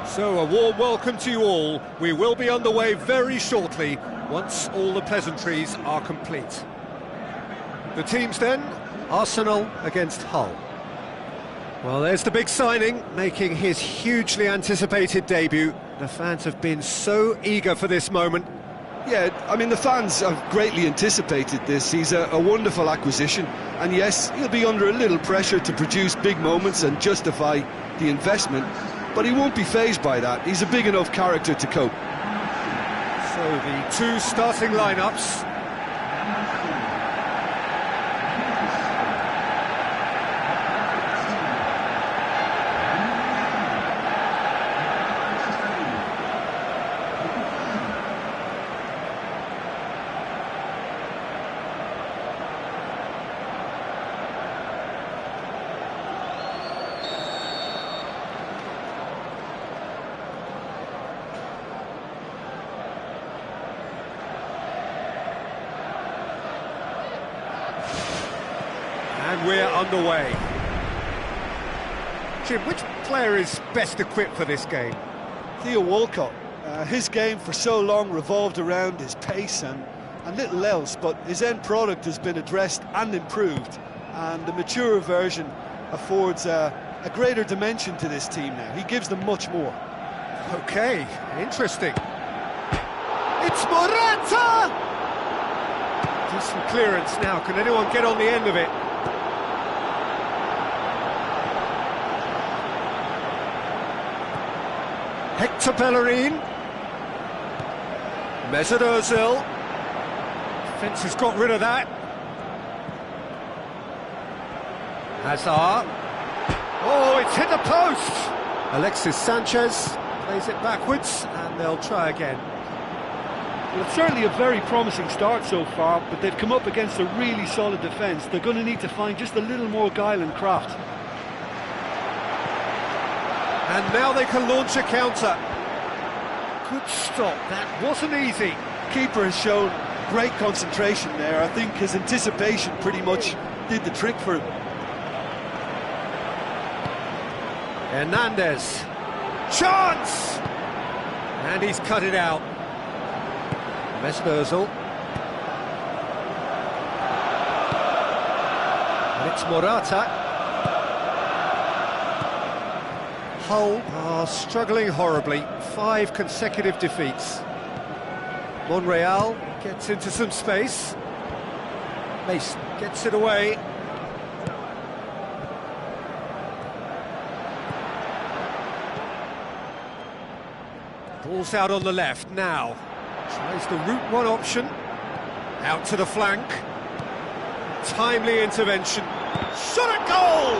So, a warm welcome to you all. We will be underway very shortly, once all the pleasantries are complete. The teams then, Arsenal against Hull. Well, there's the big signing, making his hugely anticipated debut. The fans have been so eager for this moment. Yeah, I mean, the fans have greatly anticipated this. He's a wonderful acquisition, and yes, he'll be under a little pressure to produce big moments and justify the investment, but he won't be fazed by that. He's a big enough character to cope. So the two starting lineups. And we're underway. Jim, which player is best equipped for this game? Theo Walcott. His game for so long revolved around his pace and little else, but his end product has been addressed and improved, and the mature version affords a greater dimension to this team now. He gives them much more. Okay, interesting. It's Morata! Decent clearance now. Can anyone get on the end of it? Hector Bellerin. Mesut Ozil. Defence has got rid of that. Hazard. Oh, it's hit the post! Alexis Sanchez plays it backwards, and they'll try again. Well, it's certainly a very promising start so far, but they've come up against a really solid defence. They're going to need to find just a little more guile and craft. And now they can launch a counter. Good stop, that wasn't easy. Keeper has shown great concentration there. I think his anticipation pretty much did the trick for him. Hernandez. Chance! And he's cut it out. Mesut Ozil. And it's Morata. Hull are struggling horribly. 5 consecutive defeats. Monreal gets into some space. Mason gets it away. Ball's out on the left now. Tries the route one option. Out to the flank. Timely intervention. Shot at goal!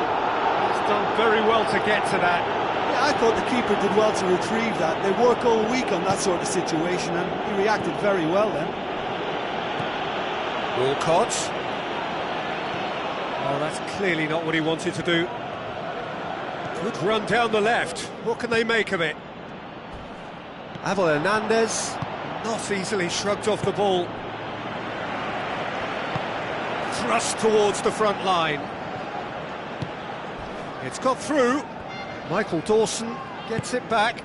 He's done very well to get to that. Yeah, I thought the keeper did well to retrieve that. They work all week on that sort of situation, and he reacted very well then. Walcott. Oh, that's clearly not what he wanted to do. Good run down the left. What can they make of it? Abel Hernandez, not easily shrugged off the ball. Thrust towards the front line. It's got through. Michael Dawson gets it back.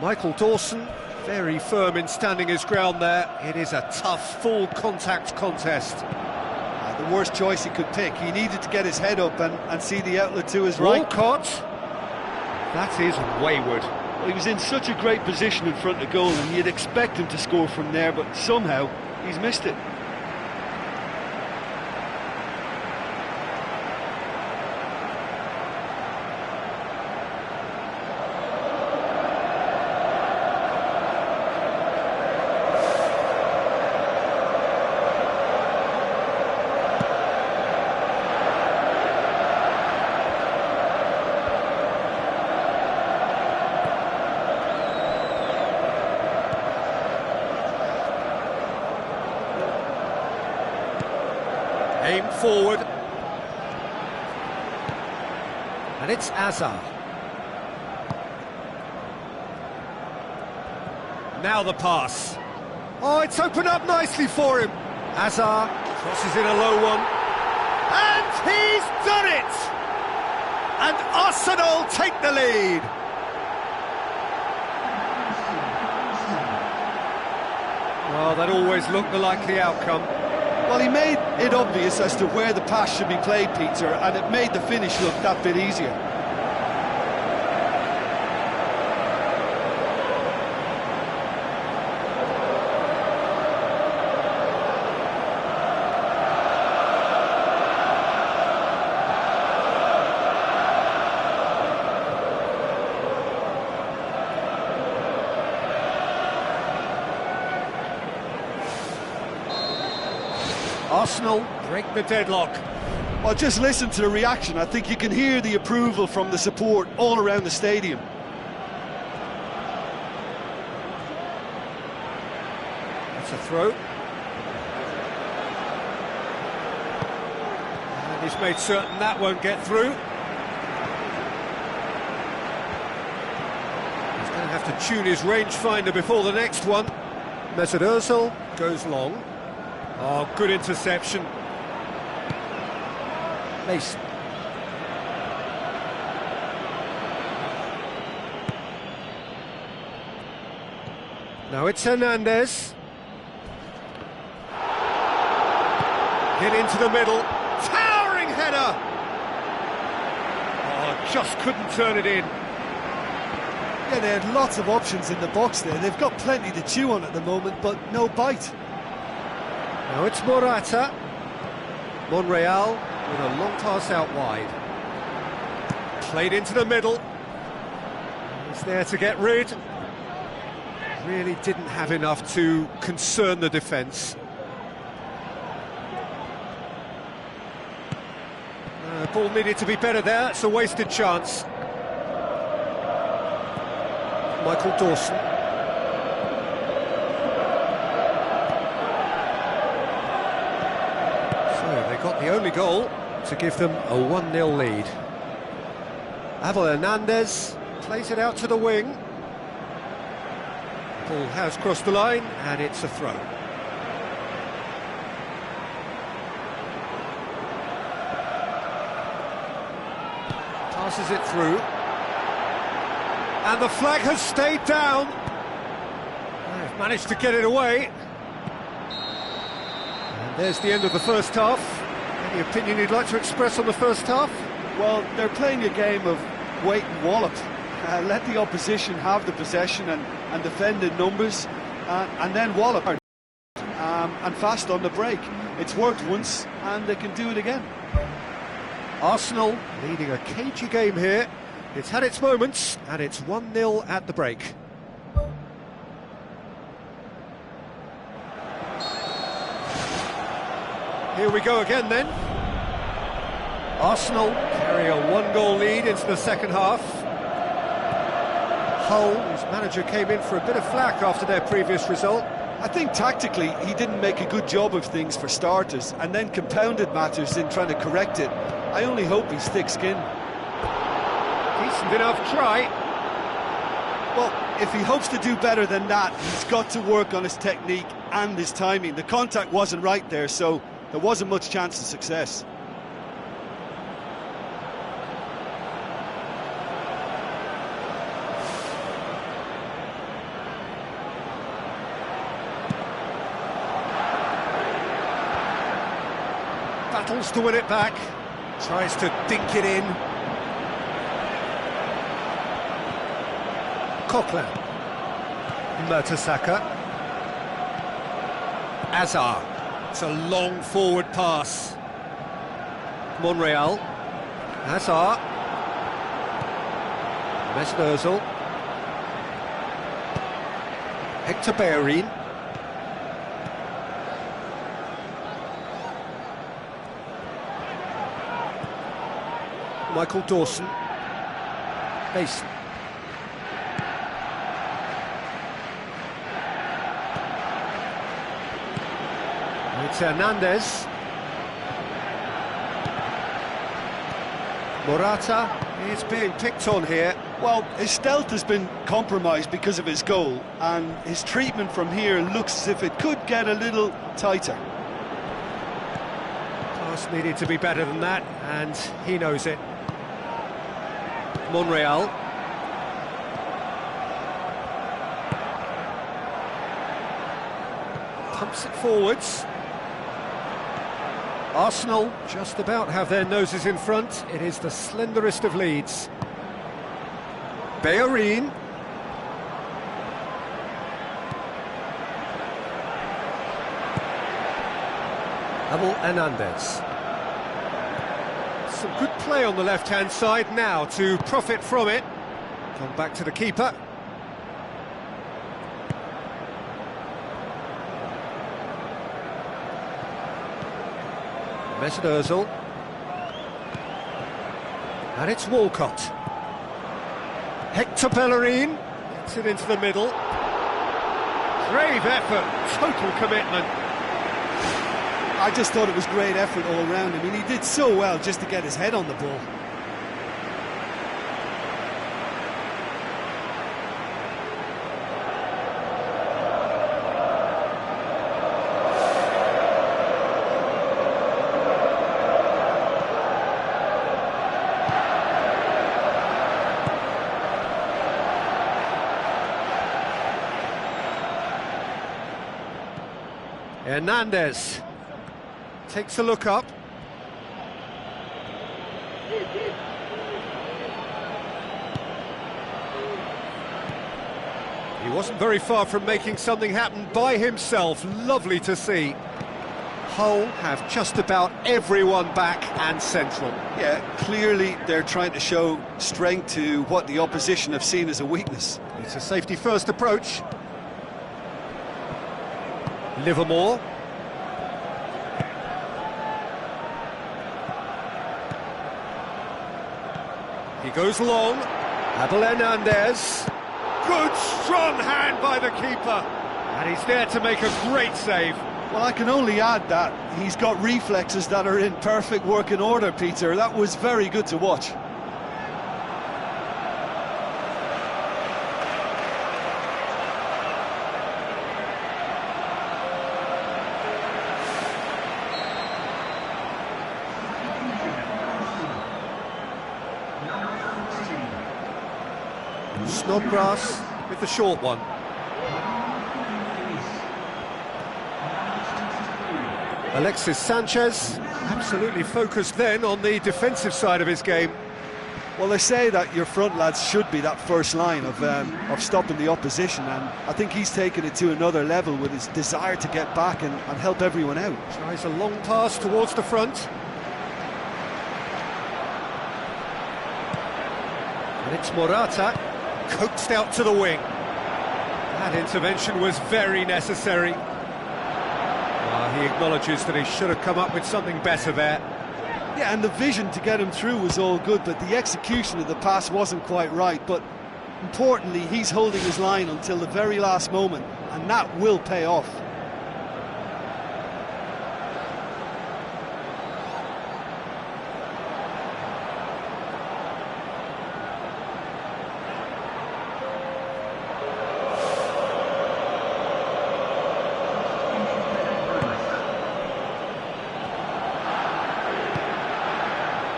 Michael Dawson, very firm in standing his ground there. It is a tough, full contact contest. The worst choice he could pick. He needed to get his head up and see the outlet to his right. Walcott. That is wayward. Well, he was in such a great position in front of goal, and you'd expect him to score from there, but somehow he's missed it. forward. And it's Azar. Now the pass. Oh, it's opened up nicely for him. Azar crosses in a low one. And he's done it! And Arsenal take the lead. Well, that always looked the likely outcome. Well, he made it obvious as to where the pass should be played, Peter, and it made the finish look that bit easier. Arsenal break the deadlock. Well, just listen to the reaction. I think you can hear the approval from the support all around the stadium. That's a throw. And he's made certain that won't get through. He's going to have to tune his rangefinder before the next one. Mesut Ozil goes long. Oh, good interception. Mason. Now it's Hernandez. Hit into the middle. Towering header! Oh, just couldn't turn it in. Yeah, they had lots of options in the box there. They've got plenty to chew on at the moment, but no bite. Now it's Morata. Monreal with a long pass out wide. Played into the middle. He's there to get rid. Really didn't have enough to concern the defence. The ball needed to be better there. It's a wasted chance. Michael Dawson. Got the only goal to give them a 1-0 lead. Abel Hernandez plays it out to the wing. Ball has crossed the line and it's a throw. Passes it through. And the flag has stayed down. They've managed to get it away. And there's the end of the first half. Any opinion you'd like to express on the first half? Well, they're playing a game of wait and wallop. Let the opposition have the possession and defend in numbers, and then wallop. And fast on the break. It's worked once, and they can do it again. Arsenal leading a cagey game here. It's had its moments, and it's 1-0 at the break. Here we go again then. Arsenal carry a 1-goal lead into the second half. Hull, whose manager came in for a bit of flack after their previous result. I think tactically he didn't make a good job of things for starters, and then compounded matters in trying to correct it. I only hope he's thick-skinned. Decent enough try. Well, if he hopes to do better than that, he's got to work on his technique and his timing. The contact wasn't right there, so there wasn't much chance of success. Battles to win it back. Tries to dink it in. Coquelin. Mertesacker. Azar. It's a long forward pass. Monreal. Azar. Mesut Ozil. Hector Bellerin. Michael Dawson. Mason. It's Hernandez. Morata is being picked on here. Well, his stealth has been compromised because of his goal, and his treatment from here looks as if it could get a little tighter. Pass needed to be better than that, and he knows it. Monreal. Pumps it forwards. Arsenal just about have their noses in front. It is the slenderest of leads. Bellerin. Abel Hernandez. Some good play on the left-hand side now to profit from it. Come back to the keeper. Mesut Ozil. And it's Walcott. Hector Bellerin gets it into the middle. Brave effort, total commitment. I just thought it was great effort all round. I mean, he did so well just to get his head on the ball. Hernandez takes a look up. He wasn't very far from making something happen by himself. Lovely to see. Hull have just about everyone back and central. Yeah, clearly they're trying to show strength to what the opposition have seen as a weakness. It's a safety-first approach. Livermore. He goes long. Abel Hernandez. Good, strong hand by the keeper. And he's there to make a great save. Well, I can only add that he's got reflexes that are in perfect working order, Peter. That was very good to watch. Snodgrass with the short one. Alexis Sanchez, absolutely focused then on the defensive side of his game. Well, they say that your front lads should be that first line of stopping the opposition, and I think he's taken it to another level with his desire to get back and help everyone out. Tries a long pass towards the front. And it's Morata, coaxed out to the wing. That intervention was very necessary. He acknowledges that he should have come up with something better there. Yeah, and the vision to get him through was all good, but the execution of the pass wasn't quite right. But importantly, he's holding his line until the very last moment, and that will pay off.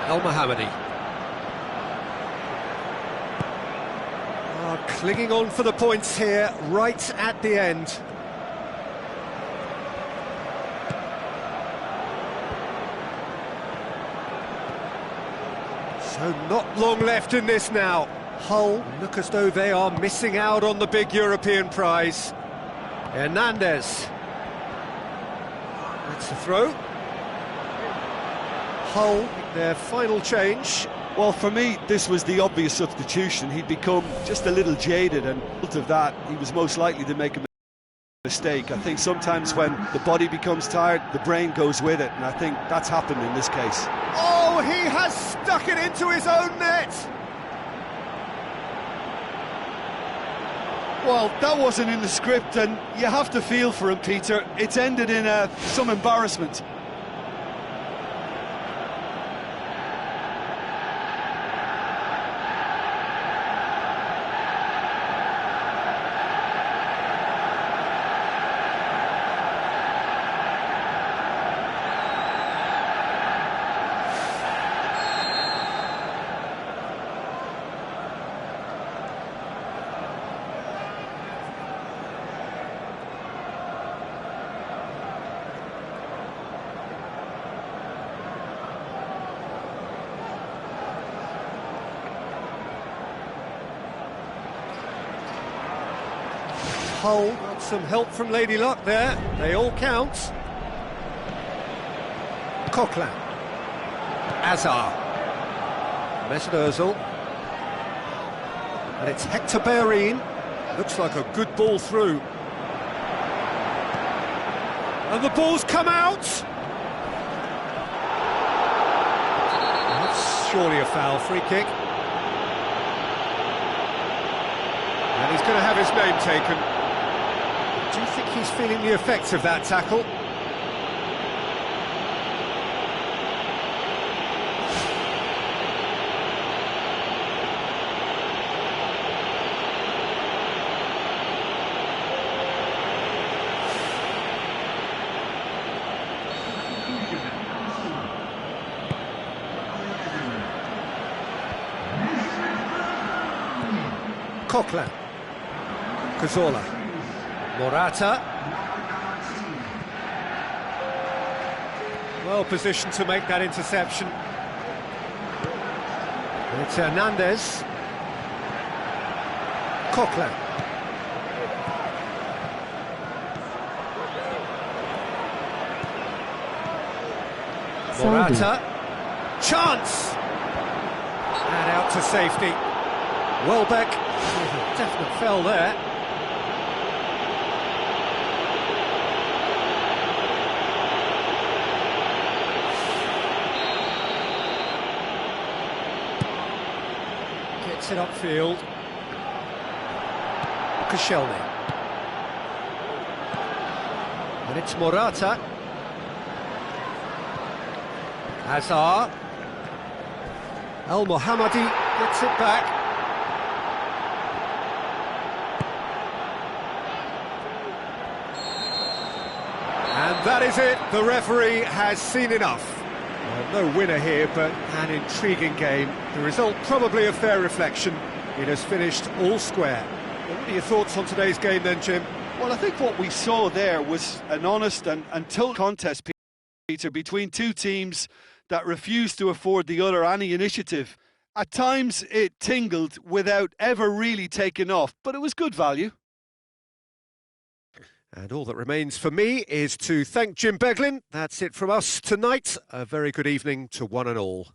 El-Mohammadi. Clinging on for the points here, right at the end. So not long left in this now. Hull look as though they are missing out on the big European prize. Hernandez. That's the throw. Hull, their final change. Well, for me, this was the obvious substitution. He'd become just a little jaded, and out of that, he was most likely to make a mistake. I think sometimes when the body becomes tired, the brain goes with it, and I think that's happened in this case. Oh, he has stuck it into his own net! Well, that wasn't in the script, and you have to feel for him, Peter. It's ended in some embarrassment. Hull got some help from Lady Luck there. They all count. Coquelin. Azar. Mesut Ozil. And it's Hector Bellerin. Looks like a good ball through. And the ball's come out! That's surely a foul, free kick. And he's going to have his name taken. Do you think he's feeling the effects of that tackle? Coquelin. Cazorla. Morata. Well positioned to make that interception. And it's Hernandez. Coquelin. Morata. Chance! And out to safety. Welbeck. Definite fell there. Gets it upfield. Koscielny. And it's Morata. Azar. El Mohammadi gets it back. And that is it, the referee has seen enough. Well, no winner here, but an intriguing game. The result probably a fair reflection. It has finished all square. Well, what are your thoughts on today's game then, Jim? Well, I think what we saw there was an honest and total contest, Peter, between two teams that refused to afford the other any initiative. At times it tingled without ever really taking off, but it was good value. And all that remains for me is to thank Jim Beglin. That's it from us tonight. A very good evening to one and all.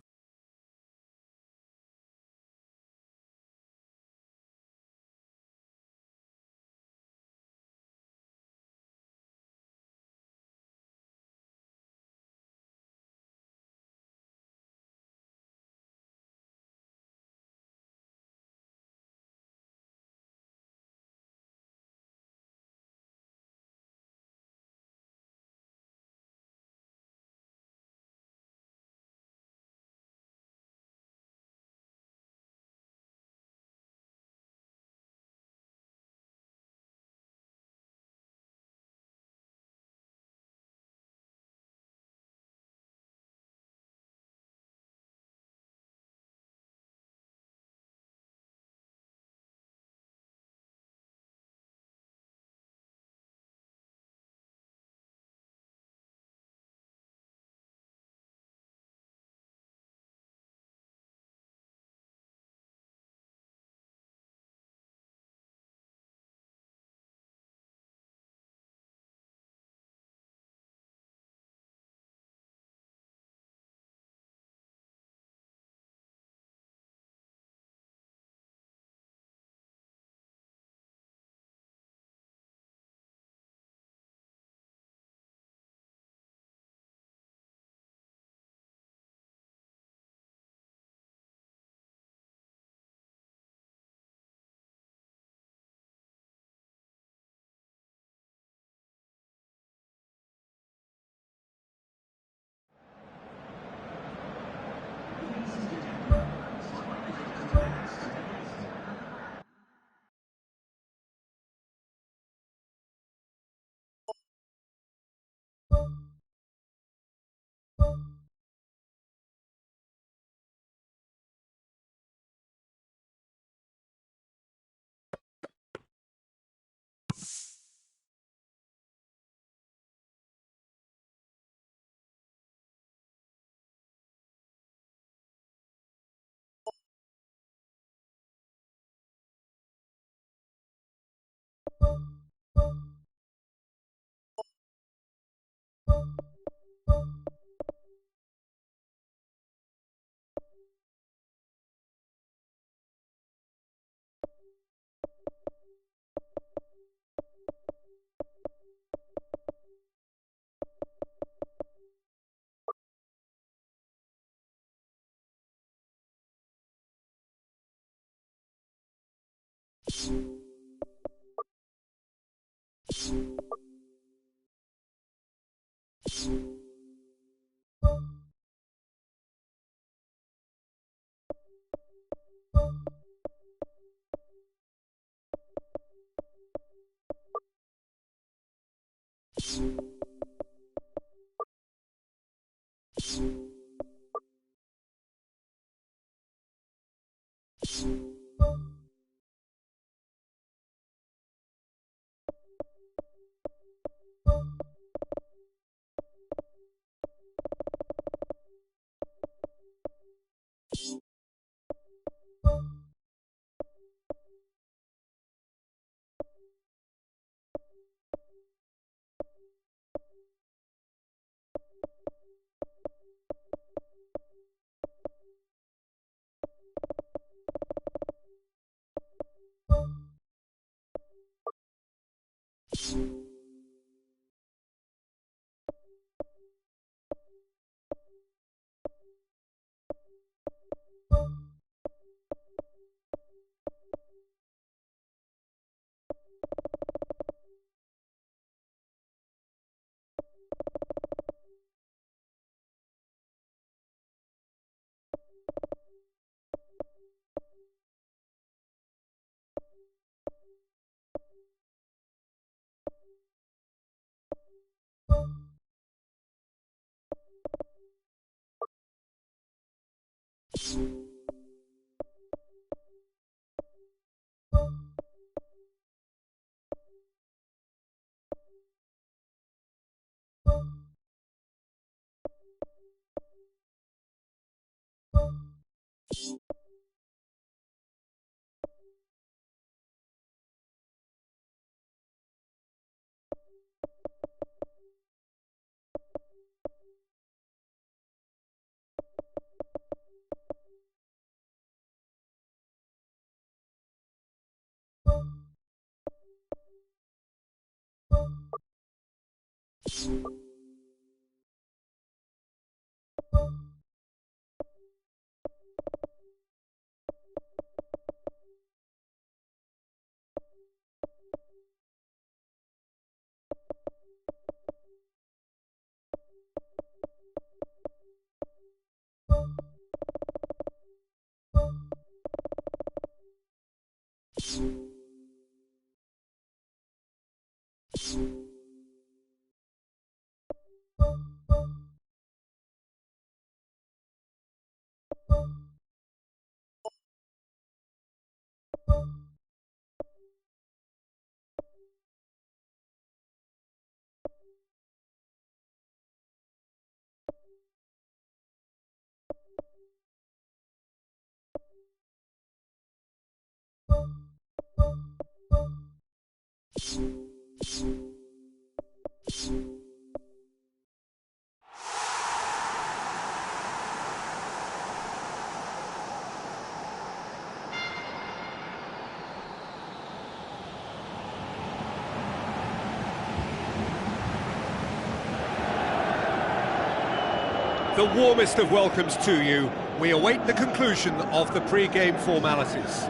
The warmest of welcomes to you. We await the conclusion of the pre-game formalities.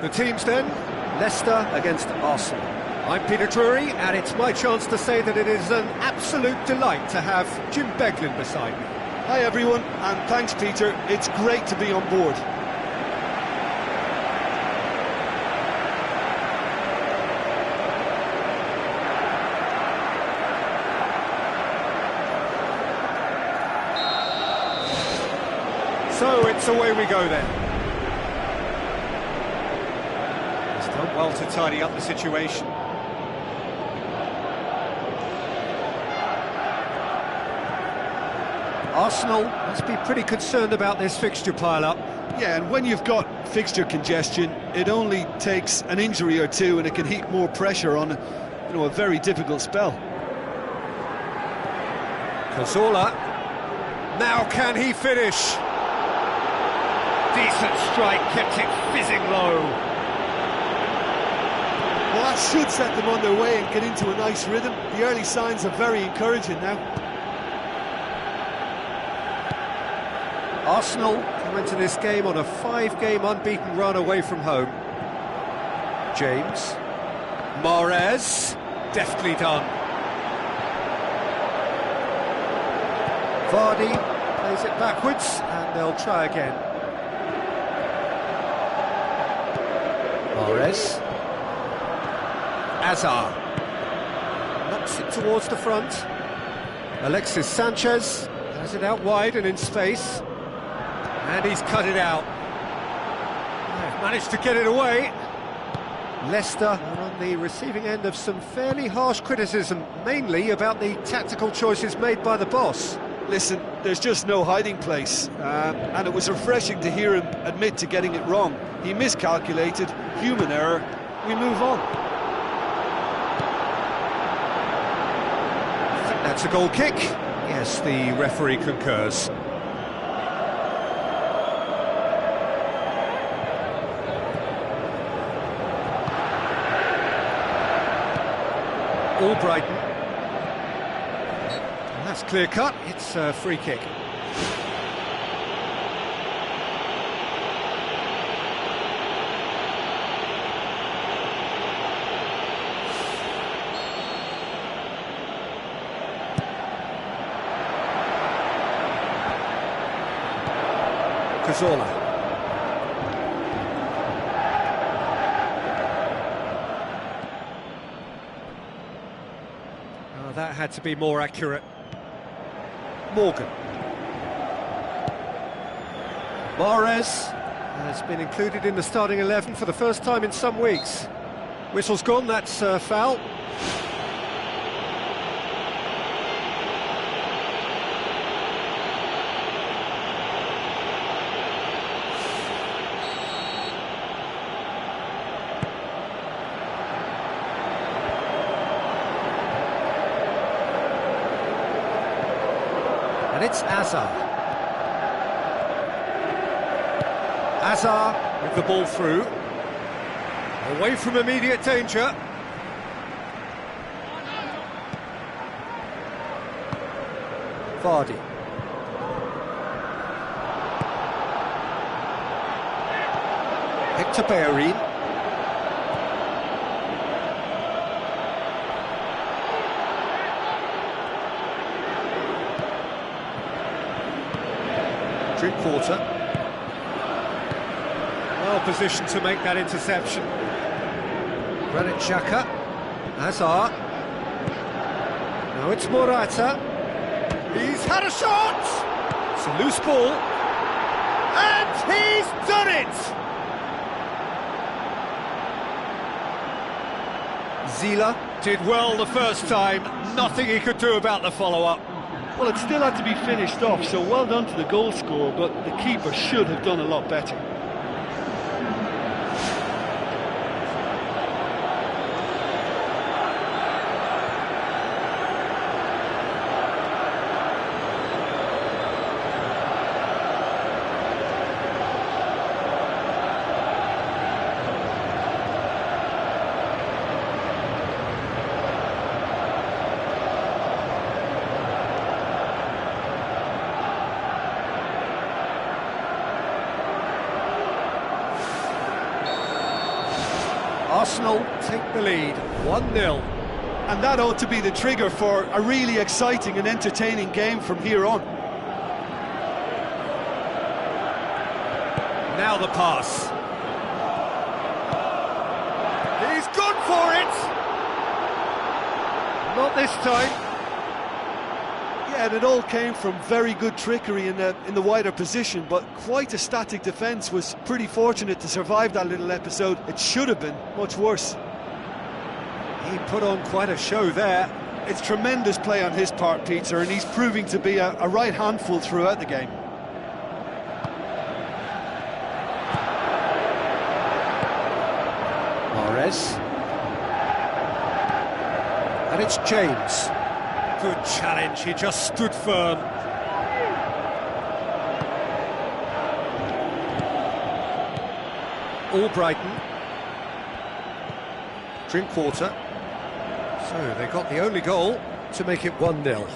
The teams then, Leicester against Arsenal. I'm Peter Drury, and it's my chance to say that it is an absolute delight to have Jim Beglin beside me. Hi everyone, and thanks Peter, it's great to be on board. So it's away we go then. He's done well to tidy up the situation. Arsenal must be pretty concerned about this fixture pile-up. Yeah, and when you've got fixture congestion, it only takes an injury or two and it can heap more pressure on, a very difficult spell. Cazorla. Now can he finish? Decent strike, kept it fizzing low. Well, that should set them on their way and get into a nice rhythm. The early signs are very encouraging now. Arsenal come into this game on a 5-game unbeaten run away from home. James. Mahrez. Deftly done. Vardy plays it backwards, and they'll try again. Mahrez. Azar. Knocks it towards the front. Alexis Sanchez has it out wide and in space. And he's cut it out. They've managed to get it away. Leicester are on the receiving end of some fairly harsh criticism, mainly about the tactical choices made by the boss. Listen, there's just no hiding place, and it was refreshing to hear him admit to getting it wrong. He miscalculated, human error, we move on. I think that's a goal kick. Yes, the referee concurs. Brighton. And that's clear cut, it's a free kick. Cazorla. That had to be more accurate. Morgan. Mahrez has been included in the starting 11 for the first time in some weeks. Whistle's gone, that's foul. And it's Azar. Azar with the ball through. Away from immediate danger. Vardy. Hector Bellerin. Drinkwater. Well positioned to make that interception. Granit Xhaka. Azar. Now it's Morata. He's had a shot! It's a loose ball. And he's done it! Zila did well the first time. Nothing he could do about the follow-up. Well, it still had to be finished off, so well done to the goal scorer, but the keeper should have done a lot better. Arsenal take the lead, 1-0. And that ought to be the trigger for a really exciting and entertaining game from here on. Now the pass. He's gone for it! Not this time. Yeah, and it all came from very good trickery in the wider position, but quite a static defence. Was pretty fortunate to survive that little episode. It should have been much worse. He put on quite a show there. It's tremendous play on his part, Peter, and he's proving to be a right handful throughout the game. Mahrez. And it's James. Good challenge, he just stood firm. Brighton. Drinkwater. So they got the only goal to make it 1-0.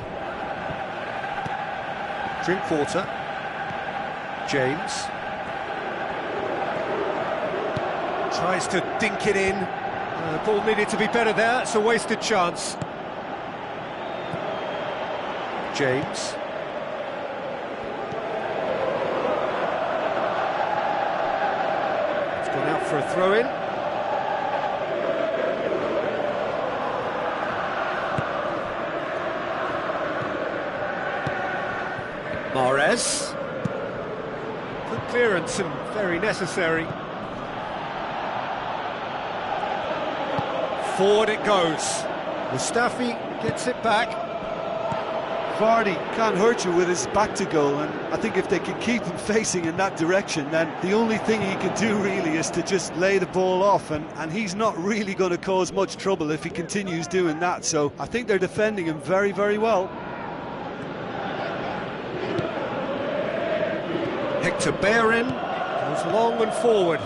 Drinkwater. James. Tries to dink it in. Ball needed to be better there. It's a wasted chance. James. It's gone out for a throw-in. Mahrez. Good clearance and very necessary. Forward it goes. Mustafi gets it back. Vardy can't hurt you with his back to goal, and I think if they can keep him facing in that direction, then the only thing he can do really is to just lay the ball off, and he's not really going to cause much trouble if he continues doing that, so I think they're defending him very, very well. Hector Bellerin goes long and forward.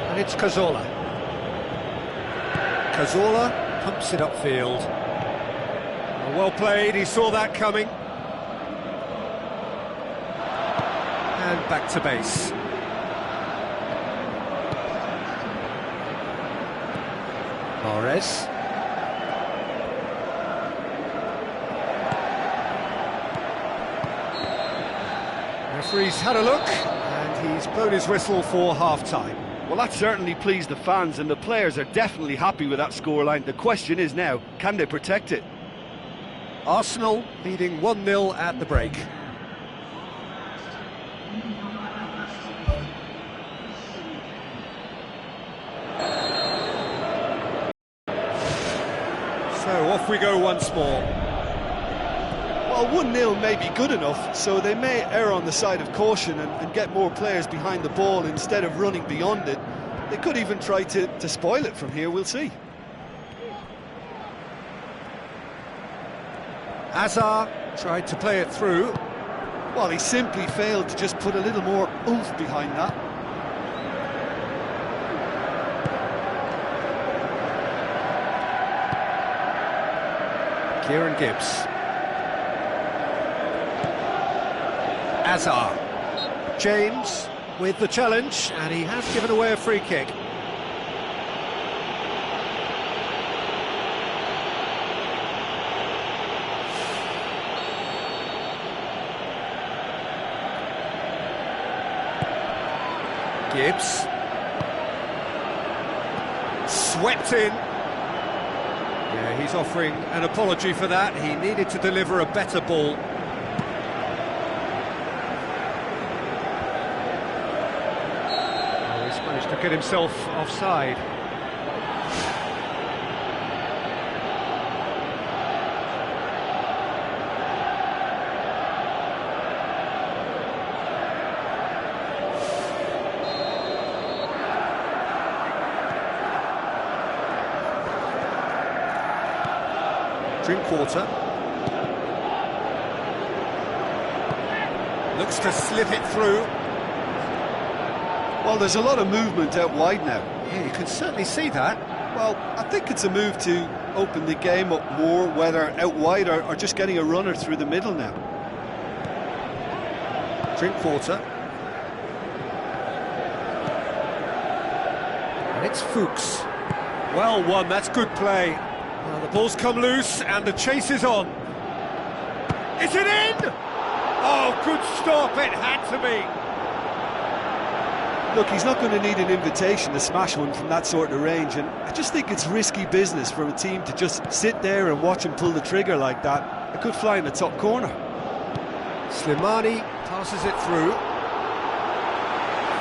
And it's Cazorla. Cazorla pumps it upfield. Well played, he saw that coming. And back to base. Mahrez. Referee's had a look, and he's blown his whistle for half-time. Well, that certainly pleased the fans, and the players are definitely happy with that scoreline. The question is now, can they protect it? Arsenal leading 1-0 at the break. So off we go once more. Well, 1-0 may be good enough, so they may err on the side of caution and get more players behind the ball instead of running beyond it. They could even try to spoil it from here, we'll see. Hazard tried to play it through. Well, he simply failed to just put a little more oomph behind that. Kieran Gibbs. Hazard. James with the challenge, and he has given away a free kick. Gibbs. Swept in. Yeah, he's offering an apology for that. He needed to deliver a better ball. Oh, he's managed to get himself offside. Drinkwater looks to slip it through. Well, there's a lot of movement out wide now. Yeah, you can certainly see that. Well, I think it's a move to open the game up more, whether out wide or just getting a runner through the middle now. Drinkwater. And it's Fuchs. Well won, that's good play. Well, the ball's come loose and the chase is on. Is it in? Oh, good stop, it had to be. Look, he's not going to need an invitation to smash one from that sort of range, and I just think it's risky business for a team to just sit there and watch him pull the trigger like that. It could fly in the top corner. Slimani passes it through.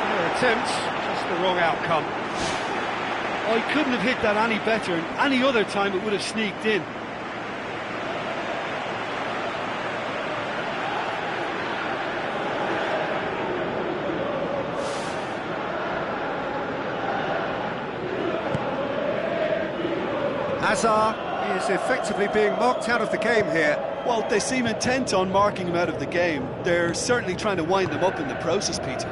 Fair attempt, just the wrong outcome. Oh, he couldn't have hit that any better, and any other time it would have sneaked in. Hazard is effectively being marked out of the game here. Well, they seem intent on marking him out of the game. They're certainly trying to wind him up in the process, Peter.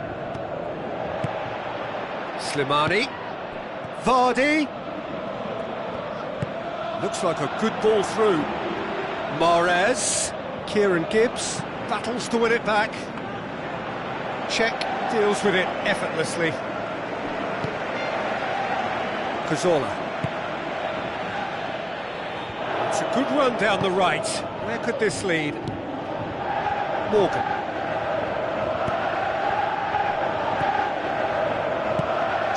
Slimani. Vardy. Looks like a good ball through. Mahrez. Kieran Gibbs battles to win it back. Czech deals with it effortlessly. Cazorla. It's a good run down the right. Where could this lead? Morgan.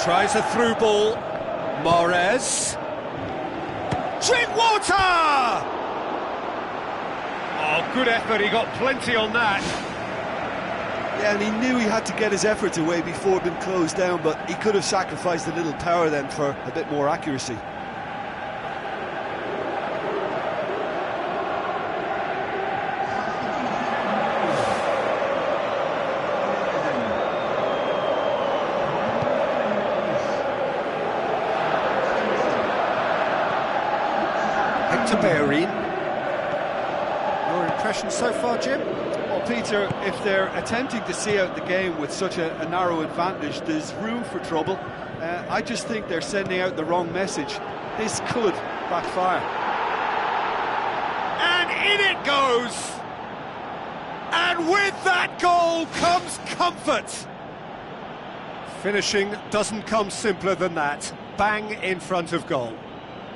Tries a through ball. Mahrez. Drinkwater! Oh, good effort, he got plenty on that. Yeah, and he knew he had to get his efforts away before being closed down, but he could have sacrificed a little power then for a bit more accuracy. Hector Bellerin. Your impression so far, Jim? Well, Peter, if they're attempting to see out the game with such a narrow advantage, there's room for trouble. I just think they're sending out the wrong message. This could backfire. And in it goes! And with that goal comes comfort! Finishing doesn't come simpler than that. Bang in front of goal.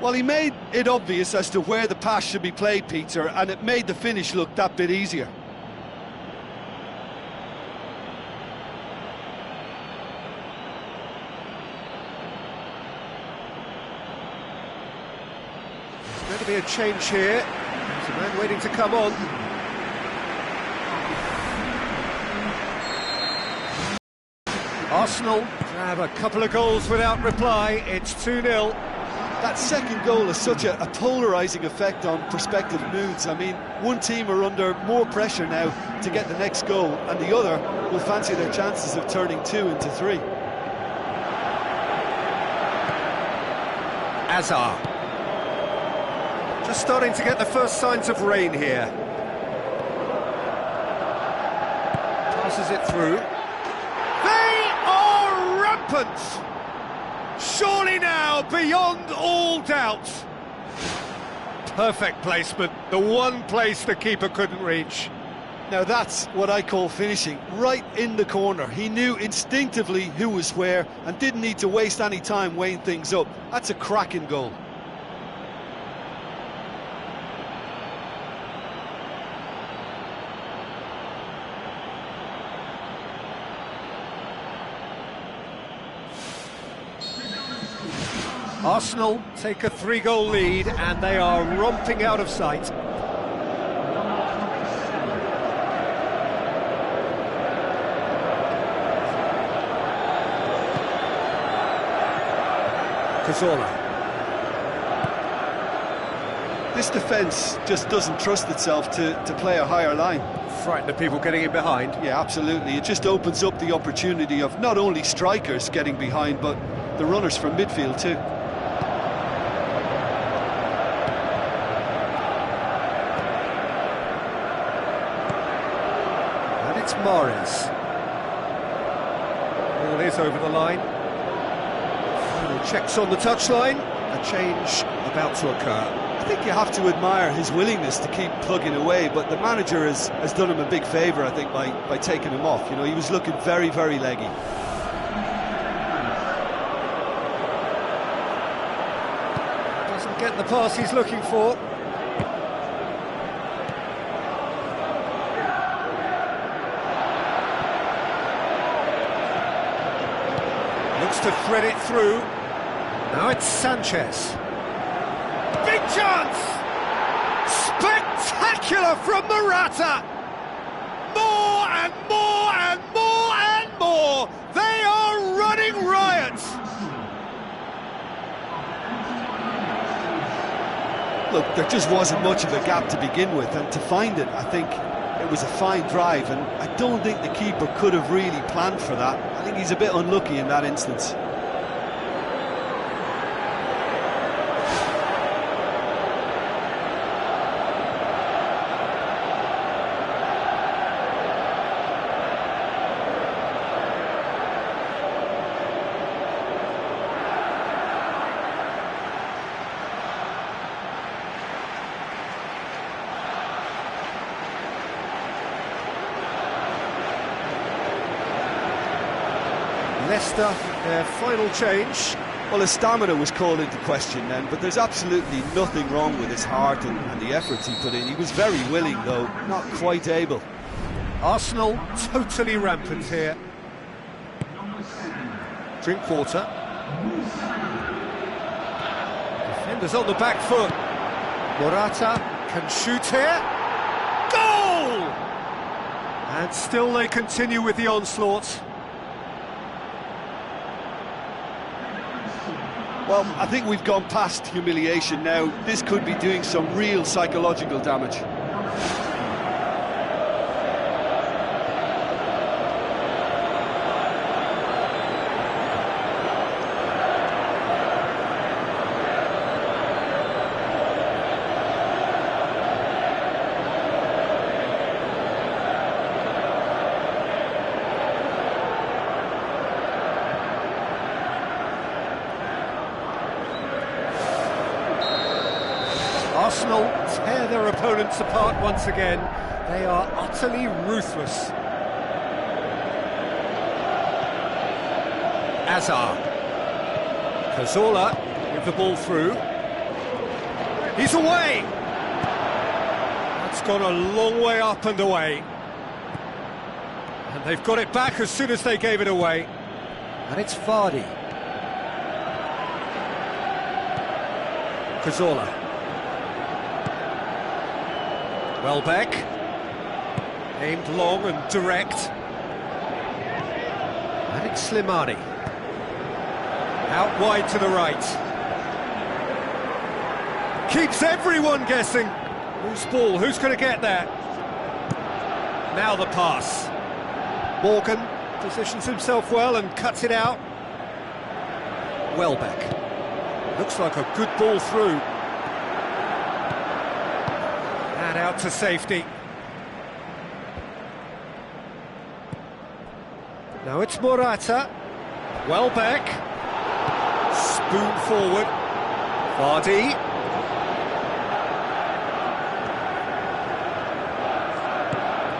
Well, he made it obvious as to where the pass should be played, Peter, and it made the finish look that bit easier. There's going to be a change here. There's a man waiting to come on. Arsenal grab a couple of goals without reply. It's 2-0. That second goal has such a polarising effect on prospective moods. I mean, one team are under more pressure now to get the next goal, and the other will fancy their chances of turning 2 into 3. Azar. Just starting to get the first signs of rain here. Passes it through. They are rampant! Surely now, beyond all doubt. Perfect placement, the one place the keeper couldn't reach. Now that's what I call finishing, right in the corner. He knew instinctively who was where and didn't need to waste any time weighing things up. That's a cracking goal. Arsenal take a 3-goal lead and they are romping out of sight. Cazorla. This defence just doesn't trust itself to play a higher line. Frightened of people getting in behind. Yeah, absolutely. It just opens up the opportunity of not only strikers getting behind, but the runners from midfield too. It's Mahrez. Ball is over the line. Checks on the touchline. A change about to occur. I think you have to admire his willingness to keep plugging away, but the manager has done him a big favour, I think, by taking him off. You know, he was looking very, very leggy. Doesn't get the pass he's looking for. Looks to thread it through. Now it's Sanchez. Big chance! Spectacular from Morata! More and more and more and more! They are running riot! Look, there just wasn't much of a gap to begin with, and to find it, I think it was a fine drive, and I don't think the keeper could have really planned for that. I think he's a bit unlucky in that instance. Leicester, their final change. Well, his stamina was called into question then, but there's absolutely nothing wrong with his heart and the efforts he put in. He was very willing, though, not quite able. Arsenal totally rampant here. Drink water. Defenders on the back foot. Morata can shoot here. Goal! And still they continue with the onslaught. Well, I think we've gone past humiliation now. This could be doing some real psychological damage. Arsenal tear their opponents apart once again. They are utterly ruthless. Azar. Cazorla with the ball through. He's away! That's gone a long way up and away. And they've got it back as soon as they gave it away. And it's Vardy. Cazorla. Welbeck, aimed long and direct, and it's Slimani, out wide to the right, keeps everyone guessing, whose ball, who's going to get there, now the pass, Morgan positions himself well and cuts it out, Welbeck, looks like a good ball through, and out to safety. Now it's Morata. Welbeck. Spoon forward. Vardy.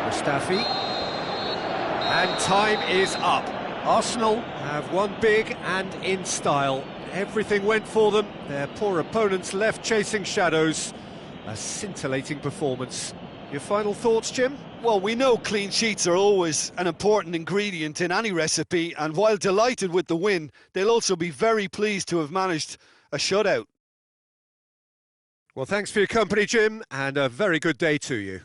Mustafi. And time is up. Arsenal have won big and in style. Everything went for them. Their poor opponents left chasing shadows. A scintillating performance. Your final thoughts, Jim? Well, we know clean sheets are always an important ingredient in any recipe, and while delighted with the win, they'll also be very pleased to have managed a shutout. Well, thanks for your company, Jim, and a very good day to you.